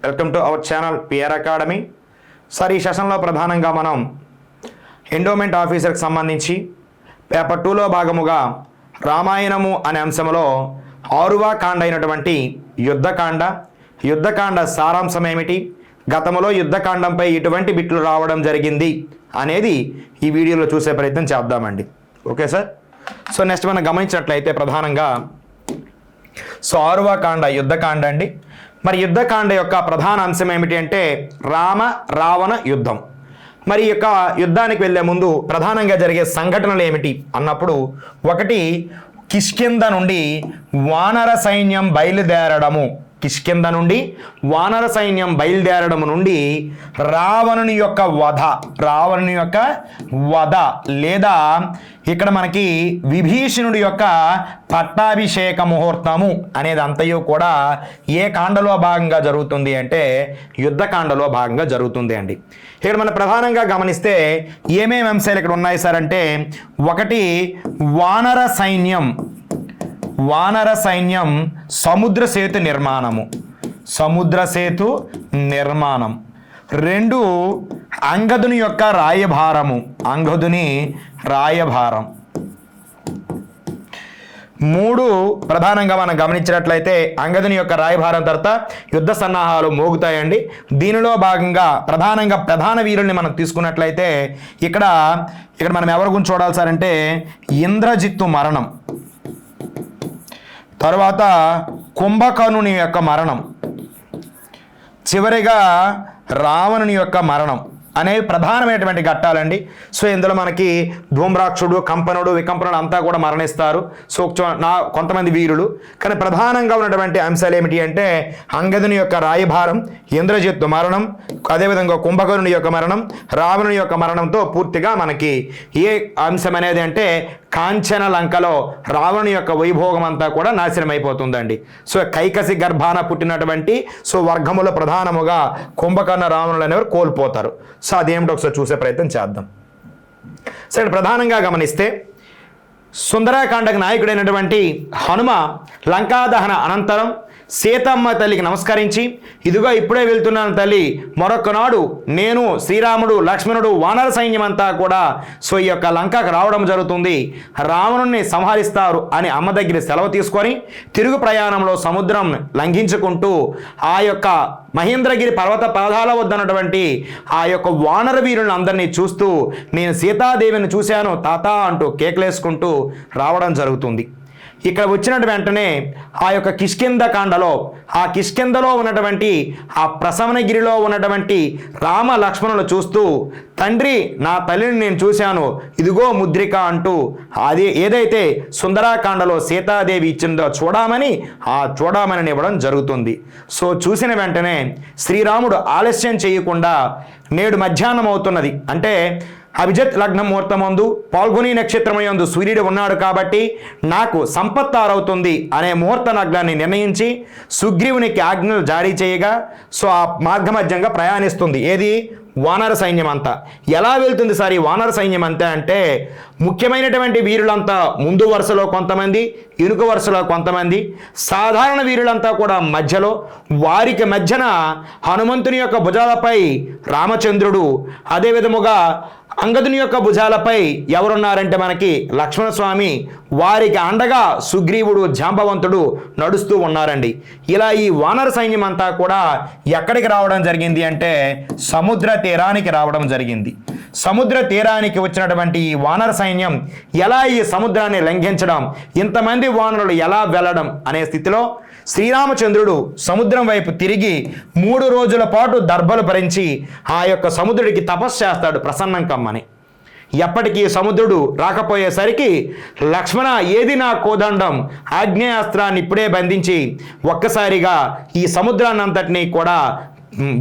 Welcome to our channel PR academy. Sir, ఈ సెషన్లో ప్రధానంగా మనం ఎండోమెంట్ ఆఫీసర్కి సంబంధించి పేపర్ 2లో భాగముగా రామాయణము అనే అంశంలో 6వ కాండ అయినటువంటి యుద్ధకాండ సారాంశం ఏమిటి, గతంలో యుద్ధకాండంపై ఎటువంటి బిట్లు రావడం జరిగింది అనేది ఈ వీడియోలో చూసే ప్రయత్నం చేద్దామండి. Okay sir. సో నెక్స్ట్ మనం గమనించినట్లయితే ప్రధానంగా 6వ కాండ యుద్ధకాండ అండి. మరి యుద్ధకాండ యొక్క ప్రధాన అంశం ఏమిటి అంటే రామ రావణ యుద్ధం. మరి ఈ యొక్క యుద్ధానికి వెళ్ళే ముందు ప్రధానంగా జరిగే సంఘటనలు ఏమిటి అన్నప్పుడు, ఒకటి కిష్కింద నుండి వానర సైన్యం బయలుదేరడము, నుండి రావణుని యొక్క వధ లేదా ఇక్కడ మనకి విభీషణుడి యొక్క పట్టాభిషేక ముహూర్తము అనేది అంతయు కూడా ఏ కాండలో భాగంగా జరుగుతుంది అంటే యుద్ధకాండలో భాగంగా జరుగుతుంది అండి. ఇక్కడ మనం ప్రధానంగా గమనిస్తే ఏమేమి అంశాలు ఇక్కడ ఉన్నాయి సార్ అంటే, ఒకటి వానర సైన్యం సముద్ర సేతు నిర్మాణం. 2 అంగదుని యొక్క రాయభారం. 3 ప్రధానంగా మనం గమనించినట్లయితే అంగదుని యొక్క రాయభారం తర్వాత యుద్ధ సన్నాహాలు మోగుతాయండి. దీనిలో భాగంగా ప్రధాన వీరుల్ని మనం తీసుకున్నట్లయితే ఇక్కడ మనం ఎవరి గురించి చూడాలి సార్ అంటే ఇంద్రజిత్తు మరణం, తర్వాత కుంభకర్ణుని యొక్క మరణం, చివరిగా రావణుని యొక్క మరణం అనేవి ప్రధానమైనటువంటి ఘట్టాలండి. సో ఇందులో మనకి ధూమ్రాక్షుడు, కంపనుడు, వికంపనుడు అంతా కూడా మరణిస్తారు. సో కొంతమంది వీరులు. కానీ ప్రధానంగా ఉన్నటువంటి అంశాలు ఏమిటి అంటే అంగదుని యొక్క రాయభారం, ఇంద్రజిత్తు మరణం, అదేవిధంగా కుంభకర్ణుని యొక్క మరణం, రావణుని యొక్క మరణంతో పూర్తిగా మనకి ఏ అంశం అనేది అంటే కాంచన లంకలో రావణుని యొక్క వైభోగం అంతా కూడా నాశనం అయిపోతుందండి. సో కైకసి గర్భాన పుట్టినటువంటి వర్గములో ప్రధానముగా కుంభకర్ణ రావణులు అనేవారు కోల్పోతారు. సో అదేమిటో ఒకసారి చూసే ప్రయత్నం చేద్దాం. సో ఇక్కడ ప్రధానంగా గమనిస్తే సుందరాకాండకు నాయకుడైనటువంటి హనుమ లంకాదహన అనంతరం సీతమ్మ తల్లికి నమస్కరించి, ఇదిగో ఇప్పుడే వెళ్తున్నాను తల్లి, మరొకనాడు నేను, శ్రీరాముడు, లక్ష్మణుడు, వానర సైన్యం అంతా కూడా ఈ యొక్క లంకకు రావడం జరుగుతుంది, రావణుణ్ణి సంహరిస్తారు అని అమ్మ దగ్గర సెలవు తీసుకొని తిరుగు ప్రయాణంలో సముద్రం లంఘించుకుంటూ ఆ యొక్క మహేంద్రగిరి పర్వత పాదాల వద్దన్నటువంటి ఆ యొక్క వానర వీరులను అందరినీ చూస్తూ నేను సీతాదేవిని చూశాను తాత అంటూ కేకలేసుకుంటూ రావడం జరుగుతుంది. ఇక్కడ వచ్చినట్టు వెంటనే ఆ యొక్క కిష్కిందలో ఉన్నటువంటి ఆ ప్రసవనగిరిలో ఉన్నటువంటి రామ లక్ష్మణులు చూస్తూ, తండ్రి నా తల్లిని నేను చూశాను, ఇదిగో ముద్రిక అంటూ అది ఏదైతే సుందరాకాండలో సీతాదేవి ఇచ్చిందో చూడమని ఇవ్వడం జరుగుతుంది. సో చూసిన వెంటనే శ్రీరాముడు ఆలస్యం చేయకుండా నేడు మధ్యాహ్నం అవుతున్నది అంటే అభిజిత్ లగ్నం ముహూర్తమందు పాల్గొని నక్షత్రమయందు సూర్యుడు ఉన్నాడు కాబట్టి నాకు సంపత్తారవుతుంది అనే ముహూర్త లగ్నాన్ని నిర్ణయించి సుగ్రీవునికి ఆజ్ఞలు జారీ చేయగా ఆ మార్గమధ్యంగా ప్రయాణిస్తుంది. ఏది? వానర సైన్యం అంతా. ఎలా వెళ్తుంది సార్ ఈ వానర సైన్యం అంతా అంటే, ముఖ్యమైనటువంటి వీరులంతా ముందు వరుసలో కొంతమంది, ఇరుక వరుసలో కొంతమంది, సాధారణ వీరులంతా కూడా మధ్యలో, వారికి మధ్యన హనుమంతుని యొక్క భుజాలపై రామచంద్రుడు, అదే విధముగా అంగదుని యొక్క భుజాలపై ఎవరున్నారంటే మనకి లక్ష్మణస్వామి, వారికి అండగా సుగ్రీవుడు, జాంబవంతుడు నడుస్తూ ఉన్నారండి. ఇలా ఈ వానర సైన్యం అంతా కూడా ఎక్కడికి రావడం జరిగింది అంటే సముద్ర తీరానికి రావడం జరిగింది. సముద్ర తీరానికి వచ్చినటువంటి ఈ వానర సైన్యం ఎలా ఈ సముద్రాన్ని లంఘించడం, ఇంతమంది వానరులు ఎలా వెళ్ళడం అనే స్థితిలో శ్రీరామచంద్రుడు సముద్రం వైపు తిరిగి 3 రోజుల పాటు దర్భలు భరించి ఆ యొక్క సముద్రుడికి తపస్సు చేస్తాడు ప్రసన్నం కమ్మని. ఎప్పటికీ సముద్రుడు రాకపోయేసరికి లక్ష్మణ ఏది నా కోదండం, ఆగ్నేయాస్త్రాన్ని ఇప్పుడే బంధించి ఒక్కసారిగా ఈ సముద్రాన్నంతటినీ కూడా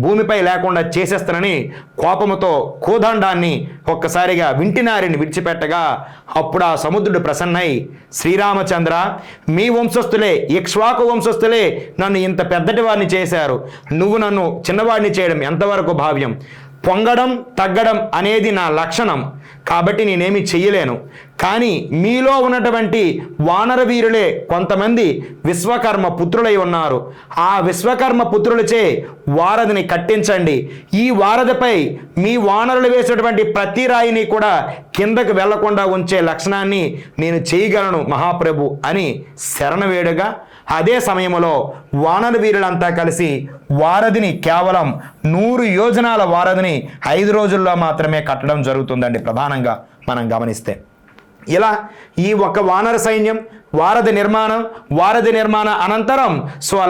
భూమిపై లేకుండా చేసేస్తానని కోపముతో కోదండాన్ని ఒక్కసారిగా వింటినారిని విడిచిపెట్టగా అప్పుడు ఆ సముద్రుడు ప్రసన్నై, శ్రీరామచంద్ర మీ వంశస్థులే, ఇక్ష్వాకు వంశస్థులే నన్ను ఇంత పెద్దటి వారిని చేశారు, నువ్వు నన్ను చిన్నవాడిని చేయడం ఎంతవరకు భావ్యం, పొంగడం తగ్గడం అనేది నా లక్షణం, కాబట్టి నేనేమి చెయ్యలేను. కానీ మీలో ఉన్నటువంటి వానర వీరులే కొంతమంది విశ్వకర్మ పుత్రులై ఉన్నారు. ఆ విశ్వకర్మ పుత్రులచే వారధిని కట్టించండి. ఈ వారధిపై మీ వానరులు వేసినటువంటి ప్రతి రాయిని కూడా కిందకు వెళ్లకుండా ఉంచే లక్షణాన్ని నేను చేయగలను మహాప్రభు అని శరణ వేడుగా, అదే సమయంలో వానర వీరులంతా కలిసి వారధిని కేవలం 100 యోజనాల వారధిని 5 రోజుల్లో మాత్రమే కట్టడం జరుగుతుందండి. ప్రధానంగా మనం గమనిస్తే ఇలా ఈ ఒక వానర సైన్యం వారధి నిర్మాణ అనంతరం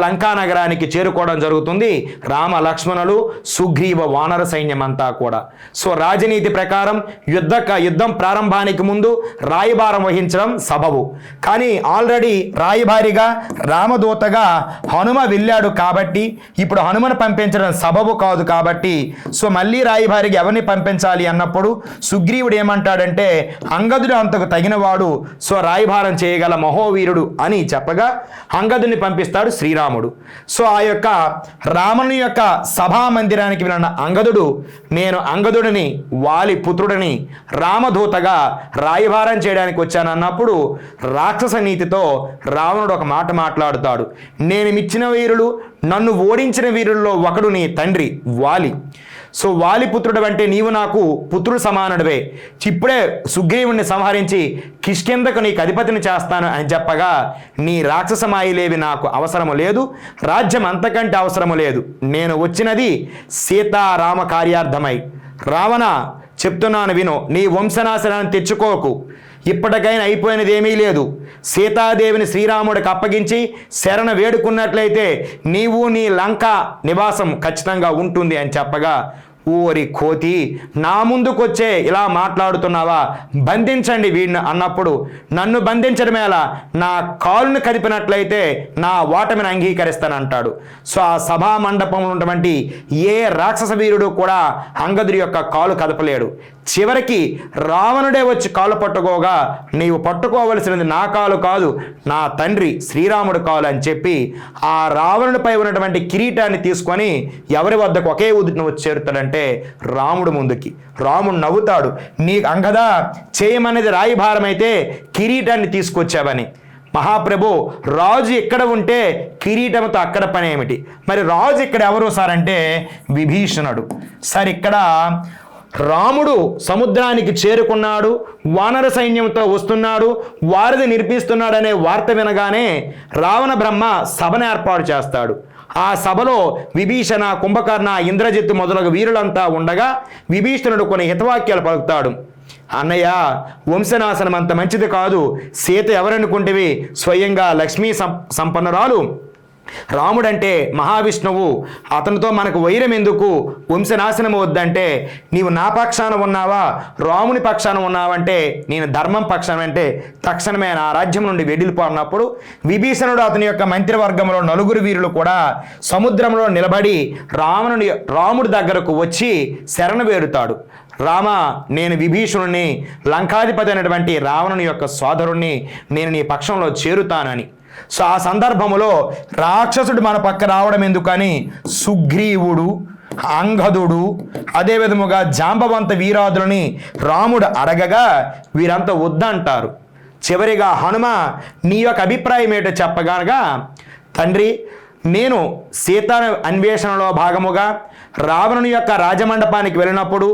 లంకా నగరానికి చేరుకోవడం జరుగుతుంది. రామ లక్ష్మణులు సుగ్రీవ వానర సైన్యం అంతా కూడా. రాజనీతి ప్రకారం యుద్ధం ప్రారంభానికి ముందు రాయబారం వహించడం సబబు. కానీ ఆల్రెడీ రాయబారిగా రామదూతగా హనుమ వెళ్ళాడు కాబట్టి ఇప్పుడు హనుమను పంపించడం సబబు కాదు. కాబట్టి మళ్ళీ రాయబారికి ఎవరిని పంపించాలి అన్నప్పుడు సుగ్రీవుడు ఏమంటాడంటే, అంగదుడు అంతకు తగినవాడు, రాయబారం చేయగల మహోవీరుడు అని చెప్పగా అంగదుని పంపిస్తాడు శ్రీరాముడు. ఆ యొక్క రాముని యొక్క సభా మందిరానికి వెళ్ళిన అంగదుడు, నేను అంగదుడిని వాలి పుత్రుడిని రామదూతగా రాయబారం చేయడానికి వచ్చానన్నప్పుడు రాక్షస నీతితో రావణుడు ఒక మాట మాట్లాడుతాడు. నేను మిచ్చిన వీరులు, నన్ను ఓడించిన వీరుల్లో ఒకడు నీ తండ్రి వాలి. వాలిపుత్రుడు అంటే నీవు నాకు పుత్రుడు సమానుడివే. ఇప్పుడే సుగ్రీవుణ్ణి సంహరించి కిష్కిందకు నీకు అధిపతిని చేస్తాను అని చెప్పగా, నీ రాక్షసమాయిలేవి నాకు అవసరము లేదు, రాజ్యం అంతకంటే అవసరము లేదు. నేను వచ్చినది సీతారామ కార్యార్థమై. రావణ చెప్తున్నాను విను, నీ వంశనాశనాన్ని తెచ్చుకోకు. ఇప్పటికైనా అయిపోయినది ఏమీ లేదు. సీతాదేవిని శ్రీరాముడికి అప్పగించి శరణ వేడుకున్నట్లయితే నీవు నీ లంక నివాసం ఖచ్చితంగా ఉంటుంది అని చెప్పగా, ఓరి కోతి, నా ముందుకొచ్చే ఇలా మాట్లాడుతున్నావా, బంధించండి వీడిని అన్నప్పుడు, నన్ను బంధించడమేలా, నా కాలును కదిపినట్లయితే నా ఓటమిని అంగీకరిస్తానంటాడు. ఆ సభా మండపంలో ఉన్నటువంటి ఏ రాక్షస వీరుడు కూడా అంగదుడి యొక్క కాలు కదపలేడు. చివరికి రావణుడే వచ్చి కాలు పట్టుకోగా, నీవు పట్టుకోవలసినది నా కాలు కాదు, నా తండ్రి శ్రీరాముడు కాలు అని చెప్పి ఆ రావణుడిపై ఉన్నటువంటి కిరీటాన్ని తీసుకొని ఎవరి వద్దకు ఒకే ఉదిన వచ్చి చేరుతాడంటే రాముడు ముందుకి. రాముడు నవ్వుతాడు, నీ అంగదా చేయమనేది రాయభారం అయితే కిరీటాన్ని తీసుకొచ్చావని. మహాప్రభు, రాజు ఎక్కడ ఉంటే కిరీటంతో అక్కడ పని ఏమిటి? మరి రాజు ఇక్కడ ఎవరు సార్ అంటే విభీషణుడు. సార్ ఇక్కడ రాముడు సముద్రానికి చేరుకున్నాడు, వానర సైన్యంతో వస్తున్నాడు, వారిది నిర్పిస్తున్నాడనే వార్త వినగానే రావణ బ్రహ్మ సభను ఏర్పాటు చేస్తాడు. ఆ సభలో విభీషణ, కుంభకర్ణ, ఇంద్రజిత్తు మొదలగు వీరులంతా ఉండగా విభీషణుడు కొన్ని హితవాక్యాలు పలుకుతాడు. అన్నయ్య, వంశనాశనం అంత మంచిది కాదు. సీత ఎవరనుకుంటేవి స్వయంగా లక్ష్మీ సంపన్నురాలు. రాముడంటే మహావిష్ణువు, అతనితో మనకు వైరం ఎందుకు, వంశనాశనం వద్దంటే నీవు నా పక్షాన ఉన్నావా, రాముని పక్షాన ఉన్నావంటే నేను ధర్మం పక్షాన అంటే తక్షణమే నా రాజ్యం నుండి వెడిలిపోన్నప్పుడు విభీషణుడు అతని యొక్క మంత్రివర్గంలో 4 వీరులు కూడా సముద్రంలో నిలబడి రాముడి దగ్గరకు వచ్చి శరణ వేడుతాడు. రామ, నేను విభీషణుని, లంకాధిపతి అయినటువంటి రావణుని యొక్క సోదరుణ్ణి, నేను నీ పక్షంలో చేరుతానని. ఆ సందర్భములో రాక్షసుడు మన పక్క రావడం ఎందుకని సుగ్రీవుడు, అంగదుడు, అదే విధముగా జాంబవంత వీరాదులని రాముడు అడగగా వీరంతా వద్దంటారు. చివరిగా హనుమ నీ యొక్క అభిప్రాయం ఏంటో చెప్పగలగా, తండ్రి, నేను సీతా అన్వేషణలో భాగముగా రావణుని యొక్క రాజమండపానికి వెళ్ళినప్పుడు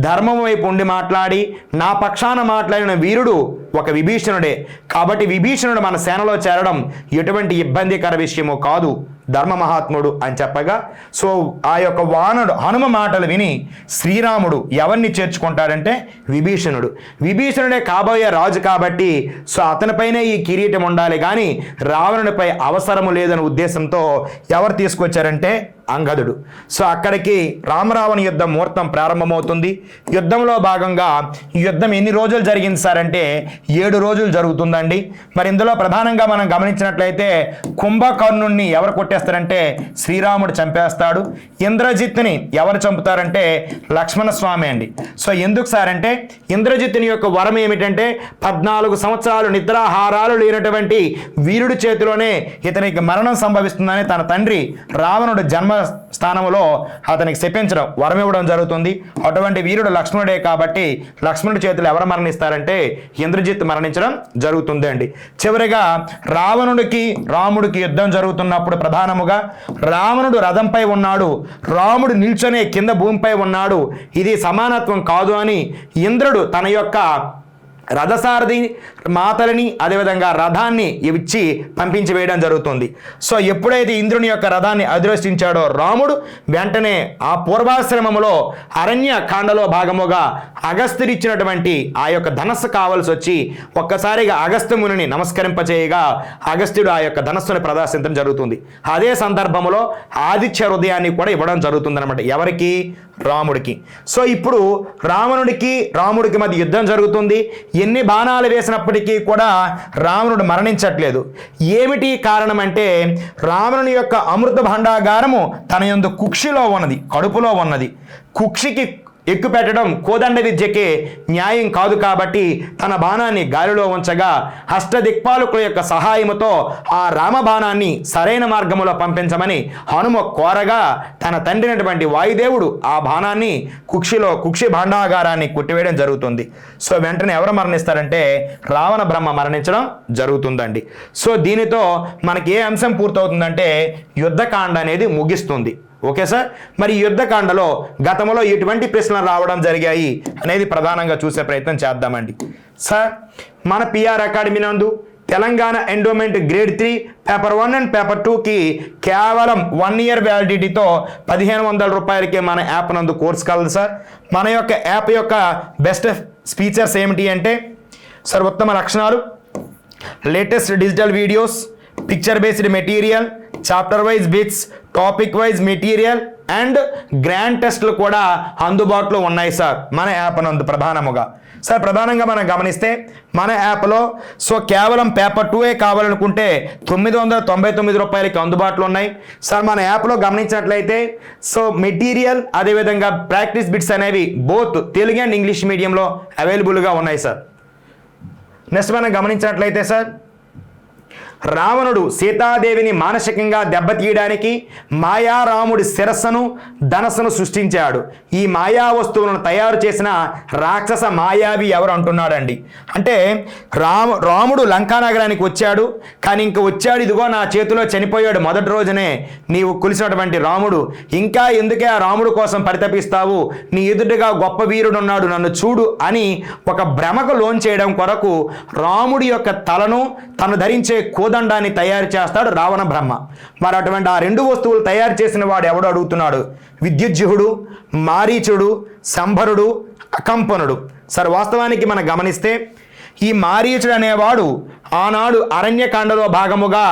ధర్మం వైపు ఉండి మాట్లాడి నా పక్షాన మాట్లాడిన వీరుడు ఒక విభీషణుడే. కాబట్టి విభీషణుడు మన సేనలో చేరడం ఎటువంటి ఇబ్బందికర విషయమో కాదు, ధర్మ మహాత్ముడు అని చెప్పగా, ఆ యొక్క హనుమ మాటలు విని శ్రీరాముడు ఎవరిని చేర్చుకుంటాడంటే విభీషణుడే కాబోయే రాజు కాబట్టి అతనిపైనే ఈ కిరీటం ఉండాలి కానీ రావణునిపై అవసరము లేదనే ఉద్దేశంతో ఎవరు తీసుకొచ్చారంటే అంగదుడు. అక్కడికి రామరావణ యుద్ధం ముహూర్తం ప్రారంభమవుతుంది. యుద్ధంలో భాగంగా ఈ యుద్ధం ఎన్ని రోజులు జరిగింది సార్ అంటే 7 రోజులు జరుగుతుందండి. మరి ఇందులో ప్రధానంగా మనం గమనించినట్లయితే కుంభకర్ణుణ్ణి ఎవరు కొట్టేస్తారంటే శ్రీరాముడు చంపేస్తాడు. ఇంద్రజిత్తుని ఎవరు చంపుతారంటే లక్ష్మణస్వామి అండి. ఎందుకు సార్ అంటే ఇంద్రజిత్తుని యొక్క వరం ఏమిటంటే 14 సంవత్సరాలు నిద్రాహారాలు లేనటువంటి వీరుడి చేతిలోనే ఇతనికి మరణం సంభవిస్తుందని తన తండ్రి రావణుడు జన్మ స్థానంలో అతనికి శపించడం వరం ఇవ్వడం జరుగుతుంది. అటువంటి వీరుడు లక్ష్మణుడే కాబట్టి లక్ష్మణుడి చేతులు ఎవరు మరణిస్తారంటే ఇంద్రజిత్ మరణించడం జరుగుతుంది అండి. చివరిగా రావణుడికి రాముడికి యుద్ధం జరుగుతున్నప్పుడు ప్రధానముగా రావణుడు రథంపై ఉన్నాడు, రాముడు నిల్చొనే కింద భూమిపై ఉన్నాడు, ఇది సమానత్వం కాదు అని ఇంద్రుడు తన యొక్క రథసారథి మాతలని అదేవిధంగా రథాన్ని ఇచ్చి పంపించి వేయడం జరుగుతుంది. సో ఎప్పుడైతే ఇంద్రుని యొక్క రథాన్ని అధిరోష్టించాడో రాముడు వెంటనే ఆ పూర్వాశ్రమములో అరణ్య కాండలో భాగముగా అగస్త్యుడిచ్చినటువంటి ఆ యొక్క ధనస్సు కావలసి వచ్చి ఒక్కసారిగా అగస్త్యముని నమస్కరింపచేయగా అగస్త్యుడు ఆ యొక్క ధనస్సుని ప్రదర్శించడం జరుగుతుంది. అదే సందర్భంలో ఆదిత్య హృదయాన్ని కూడా ఇవ్వడం జరుగుతుంది అనమాట. ఎవరికి? రాముడికి. సో ఇప్పుడు రాముడికి మధ్య యుద్ధం జరుగుతుంది. ఎన్ని బాణాలు వేసినప్పటికీ కూడా రావణుడు మరణించట్లేదు. ఏమిటి కారణం అంటే రావణుని యొక్క అమృత భాండాగారము తన యందు కుక్షిలో ఉన్నది, కడుపులో ఉన్నది. కుక్షికి ఎక్కు పెట్టడం కోదండ విద్యకే న్యాయం కాదు కాబట్టి తన బాణాన్ని గాలిలో ఉంచగా అష్టదిక్పాలకుల యొక్క సహాయముతో ఆ రామబాణాన్ని సరైన మార్గంలో పంపించమని హనుమ కోరగా తన తండ్రినటువంటి వాయుదేవుడు ఆ బాణాన్ని కుక్షి భాండాగారాన్ని కొట్టివేయడం జరుగుతుంది. సో వెంటనే ఎవరు మరణిస్తారంటే రావణ బ్రహ్మ మరణించడం జరుగుతుందండి. సో దీనితో మనకి ఏ అంశం పూర్తవుతుందంటే యుద్ధకాండ అనేది ముగిస్తుంది. Okay sir. మరి యుద్ధకాండలో గతంలో ఎటువంటి ప్రశ్నలు రావడం జరిగాయి అనేది ప్రధానంగా చూసే ప్రయత్నం చేద్దామండి. సార్ మన పిఆర్ అకాడమీ నందు Telangana endowment grade 3 paper 1 and paper 2కి కేవలం 1 ఇయర్ వ్యాలిడిటీతో 1500 రూపాయలకి మన యాప్ నందు కోర్స్ కలదు సార్. మన యొక్క యాప్ యొక్క బెస్ట్ ఫీచర్స్ ఏమిటి అంటే సార్ ఉత్తమ లక్షణాలు, latest digital videos, picture based material, chapter wise bits, topic wise material and grand టెస్ట్లు కూడా అందుబాటులో ఉన్నాయి సార్ మన యాప్ నందు ప్రధానముగా. సార్ ప్రధానంగా మనం గమనిస్తే మన యాప్లో సో కేవలం పేపర్ 2 కావాలనుకుంటే 999 రూపాయలకి అందుబాటులో ఉన్నాయి సార్. మన యాప్లో గమనించినట్లయితే సో మెటీరియల్ అదేవిధంగా ప్రాక్టీస్ బిట్స్ అనేవి బోత్ తెలుగు అండ్ ఇంగ్లీష్ మీడియంలో అవైలబుల్గా ఉన్నాయి సార్. నెక్స్ట్ మనం గమనించినట్లయితే సార్ రావణుడు సీతాదేవిని మానసికంగా దెబ్బతీయడానికి మాయారాముడి శిరస్సును ధనస్సును సృష్టించాడు. ఈ మాయా వస్తువులను తయారు చేసిన రాక్షస మాయావి ఎవరు అంటున్నాడండి. అంటే రాముడు లంకానగరానికి వచ్చాడు, కానీ ఇంక వచ్చాడు ఇదిగో నా చేతిలో చనిపోయాడు మొదటి రోజునే నీవు కొలిసినటువంటి రాముడు, ఇంకా ఎందుకే ఆ రాముడు కోసం పరితపిస్తావు, నీ ఎదుటిగా గొప్ప వీరుడు ఉన్నాడు నన్ను చూడు అని ఒక భ్రమకు లోన్ చేయడం కొరకు రాముడి యొక్క తలను తను ధరించే కోదండాన్ని తయారు చేస్తాడు రావణ బ్రహ్మ. మరి అటువంటి ఆ రెండు వస్తువులు తయారు చేసిన వాడు ఎవడు అడుగుతున్నాడు? విద్యుజ్జిహుడు, మారీచుడు, శంభరుడు, అకంపనుడు. సార్ వాస్తవానికి మనం గమనిస్తే ఈ మారీచుడు అనేవాడు ఆనాడు అరణ్యకాండలో భాగముగా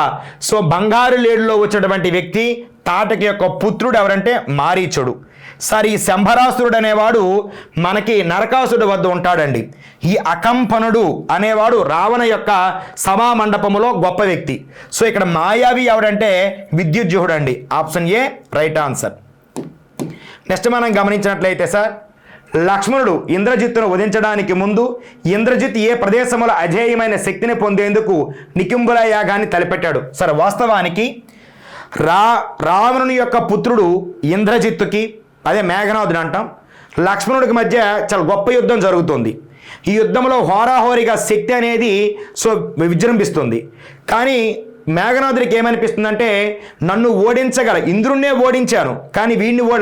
సో బంగారు లేడులో వచ్చినటువంటి వ్యక్తి తాటకి యొక్క పుత్రుడు ఎవరంటే మారీచుడు. సార్ ఈ శంభరాసురుడు అనేవాడు మనకి నరకాసురుడు వద్ద ఉంటాడండి. ఈ అకంపనుడు అనేవాడు రావణ యొక్క సభా మండపములో గొప్ప వ్యక్తి. సో ఇక్కడ మాయావి ఎవరంటే విద్యుజ్జిహుడు అండి. Option A right answer. Next మనం గమనించినట్లయితే సార్ లక్ష్మణుడు ఇంద్రజిత్తును వధించడానికి ముందు ఇంద్రజిత్ ఏ ప్రదేశంలో అజేయమైన శక్తిని పొందేందుకు నికుంభల యాగాన్ని తలపెట్టాడు. సార్ వాస్తవానికి రావణుని యొక్క పుత్రుడు ఇంద్రజిత్తుకి అదే మేఘనాథుడు అంటాం లక్ష్మణుడికి మధ్య చాలా గొప్ప యుద్ధం జరుగుతుంది. ఈ యుద్ధంలో హోరాహోరీగా శక్తి అనేది సో విజృంభిస్తుంది. కానీ మేఘనాథుడికి ఏమనిపిస్తుందంటే నన్ను ఓడించగల ఇంద్రుణ్ణే ఓడించాను, కానీ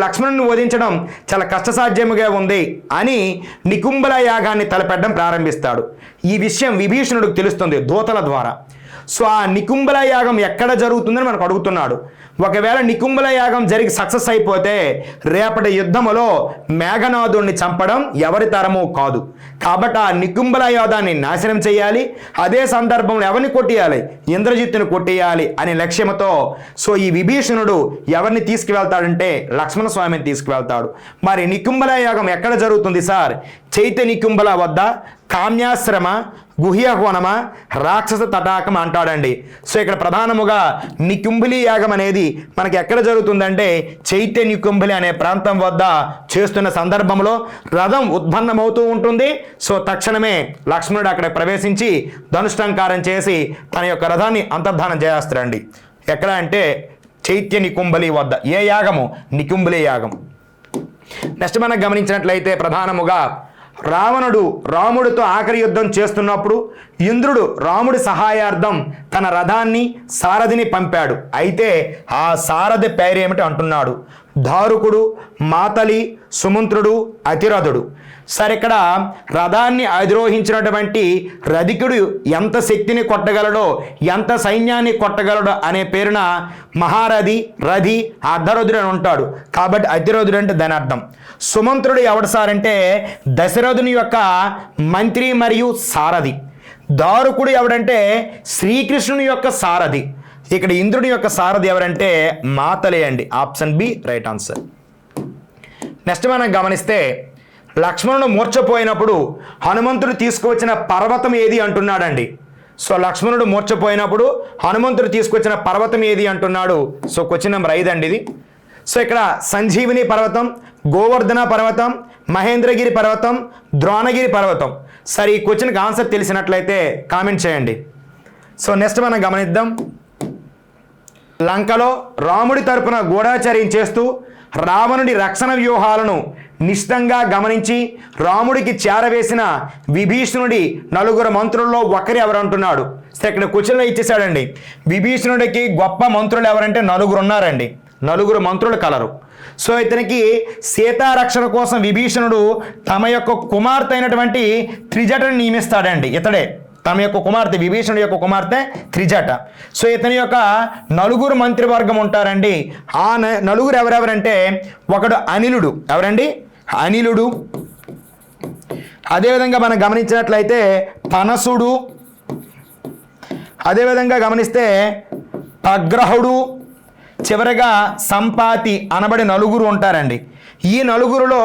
లక్ష్మణుని ఓడించడం చాలా కష్టసాధ్యముగా ఉంది అని నికుంభల యాగాన్ని తలపెట్టడం ప్రారంభిస్తాడు. ఈ విషయం విభీషణుడికి తెలుస్తుంది దూతల ద్వారా. సో ఆ నికుంభల యాగం ఎక్కడ జరుగుతుందని మనకు అడుగుతున్నాడు. ఒకవేళ నికుంభల యాగం జరిగి సక్సెస్ అయిపోతే రేపటి యుద్ధములో మేఘనాథుడిని చంపడం ఎవరి తరము కాదు. కాబట్టి ఆ నికుంభల యాగాన్ని నాశనం చేయాలి, అదే సందర్భంలో ఎవరిని కొట్టేయాలి? ఇంద్రజిత్తుని కొట్టేయాలి అనే లక్ష్యంతో సో ఈ విభీషణుడు ఎవరిని తీసుకువెళ్తాడంటే లక్ష్మణ స్వామిని తీసుకువెళ్తాడు. మరి నికుంభల యాగం ఎక్కడ జరుగుతుంది సార్? చైత్య నికుంభల వద్ద, కామ్యాశ్రమ, గుహ్యహోనమ, రాక్షస తటాకం అంటాడండి. సో ఇక్కడ ప్రధానముగా నికుంభలి యాగం అనేది మనకి ఎక్కడ జరుగుతుందంటే చైత్య నికుంభలి అనే ప్రాంతం వద్ద చేస్తున్న సందర్భంలో రథం ఉత్పన్నమవుతూ ఉంటుంది. సో తక్షణమే లక్ష్మణుడు అక్కడ ప్రవేశించి ధనుష్టంకారం చేసి తన యొక్క రథాన్ని అంతర్ధానం చేస్తాడండి. ఎక్కడ అంటే చైత్య నికుంభలి వద్ద. ఏ యాగము? నికుంభలి యాగం. నెక్స్ట్ మనం గమనించినట్లయితే ప్రధానముగా రాముడితో ఆఖరి యుద్ధం చేస్తున్నప్పుడు ఇంద్రుడు రాముడి సహాయార్థం తన రథాన్ని సారథిని పంపాడు. అయితే ఆ సారథి పేరేమిటి అంటున్నాడు? దారుకుడు, మాతలి, సుమంత్రుడు, అతిరథుడు. సరే, ఇక్కడ రథాన్ని అధిరోహించినటువంటి రధికుడు ఎంత శక్తిని కొట్టగలడో, ఎంత సైన్యాన్ని కొట్టగలడో అనే పేరున మహారథి, రథి, అర్ధరథుడు అని ఉంటాడు. కాబట్టి అతిరథుడు అంటే దాని అర్థం. సుమంత్రుడు ఎవడు సార్ అంటే దశరథుని యొక్క మంత్రి మరియు సారథి. దారుకుడు ఎవడంటే శ్రీకృష్ణుని యొక్క సారథి. ఇక్కడ ఇంద్రుడి యొక్క సారథి ఎవరంటే మాతలే అండి. Option B right answer. Next మనం గమనిస్తే లక్ష్మణుడు మూర్ఛపోయినప్పుడు హనుమంతుడు తీసుకువచ్చిన పర్వతం ఏది అంటున్నాడండి. సో లక్ష్మణుడు మూర్ఛపోయినప్పుడు హనుమంతుడు తీసుకొచ్చిన పర్వతం ఏది అంటున్నాడు. సో క్వశ్చన్ నెంబర్ 5 అండి ఇది. సో ఇక్కడ సంజీవిని పర్వతం, గోవర్ధన పర్వతం, మహేంద్రగిరి పర్వతం, ద్రోణగిరి పర్వతం. సరే, ఈ క్వశ్చన్కి ఆన్సర్ తెలిసినట్లయితే కామెంట్ చేయండి. సో నెక్స్ట్ మనం గమనిద్దాం. లంకలో రాముడి తరపున గూఢాచర్యం చేస్తూ రావణుడి రక్షణ వ్యూహాలను నిశ్చితంగా గమనించి రాముడికి చేరవేసిన విభీషణుడి 4 మంత్రుల్లో ఒకరు ఎవరంటున్నాడు. సో ఇక్కడ క్వశ్చన్లో ఇచ్చేసాడండి. విభీషణుడికి గొప్ప మంత్రులు ఎవరంటే 4 ఉన్నారండి. 4 మంత్రులు కలరు. సో ఇతనికి సీతారక్షణ కోసం విభీషణుడు తమ యొక్క కుమార్తె అయినటువంటి త్రిజటను నియమిస్తాడండి. ఇతడే తమ యొక్క కుమార్తె, విభీషణుడి యొక్క కుమార్తె త్రిజట. సో ఇతని యొక్క 4 మంత్రివర్గం ఉంటారండి. ఆ 4 ఎవరెవరంటే ఒకడు అనిలుడు. ఎవరండి? అనిలుడు. అదేవిధంగా మనం గమనించినట్లయితే పనసుడు, అదేవిధంగా గమనిస్తే పగ్రహుడు, చివరగా సంపాతి అనబడి 4 ఉంటారండి. ఈ 4లో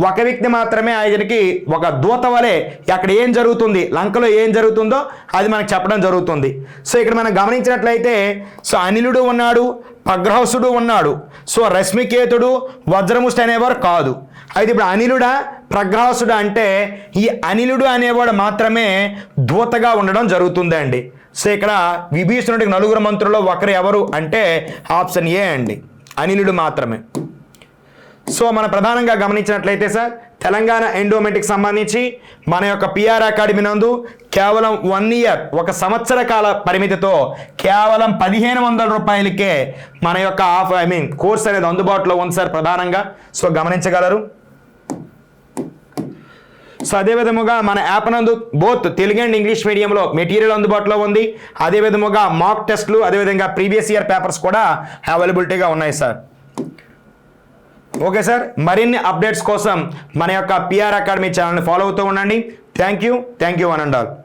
ఒక వ్యక్తి మాత్రమే ఆయనకి ఒక దూత వలె అక్కడ ఏం జరుగుతుంది, లంకలో ఏం జరుగుతుందో అది మనకు చెప్పడం జరుగుతుంది. సో ఇక్కడ మనం గమనించినట్లయితే సో అనిలుడు ఉన్నాడు, పగ్రహసుడు ఉన్నాడు. సో రశ్మికేతుడు, వజ్రముష్టి అనేవారు కాదు. అయితే ఇప్పుడు అనిలుడా ప్రగ్రహసుడు అంటే ఈ అనిలుడు అనేవాడు మాత్రమే దూతగా ఉండడం జరుగుతుందండి. సో ఇక్కడ విభీషణుడికి 4 మంత్రుల్లో ఒకరు ఎవరు అంటే ఆప్షన్ ఏ అండి, అనిలుడు మాత్రమే. సో మనం ప్రధానంగా గమనించినట్లయితే సార్ తెలంగాణ ఎండోమెంట్కి సంబంధించి మన యొక్క పిఆర్ అకాడమీ నందు కేవలం 1 ఇయర్, 1 సంవత్సర కాల పరిమితితో కేవలం 1500 రూపాయలకే మన యొక్క కోర్స్ అనేది అందుబాటులో ఉంది సార్ ప్రధానంగా. సో గమనించగలరు. సో అదేవిధముగా మన యాప్ నందు బోత్ తెలుగు అండ్ ఇంగ్లీష్ మీడియంలో మెటీరియల్ అందుబాటులో ఉంది. అదేవిధముగా మాక్ టెస్ట్లు, అదేవిధంగా ప్రీవియస్ ఇయర్ పేపర్స్ కూడా అవైలబిలిటీగా ఉన్నాయి సార్. ఓకే సార్, మరిన్ని అప్డేట్స్ కోసం మన యొక్క పిఆర్ అకాడమీ ఛానల్ని ఫాలో అవుతూ ఉండండి. Thank you one and all.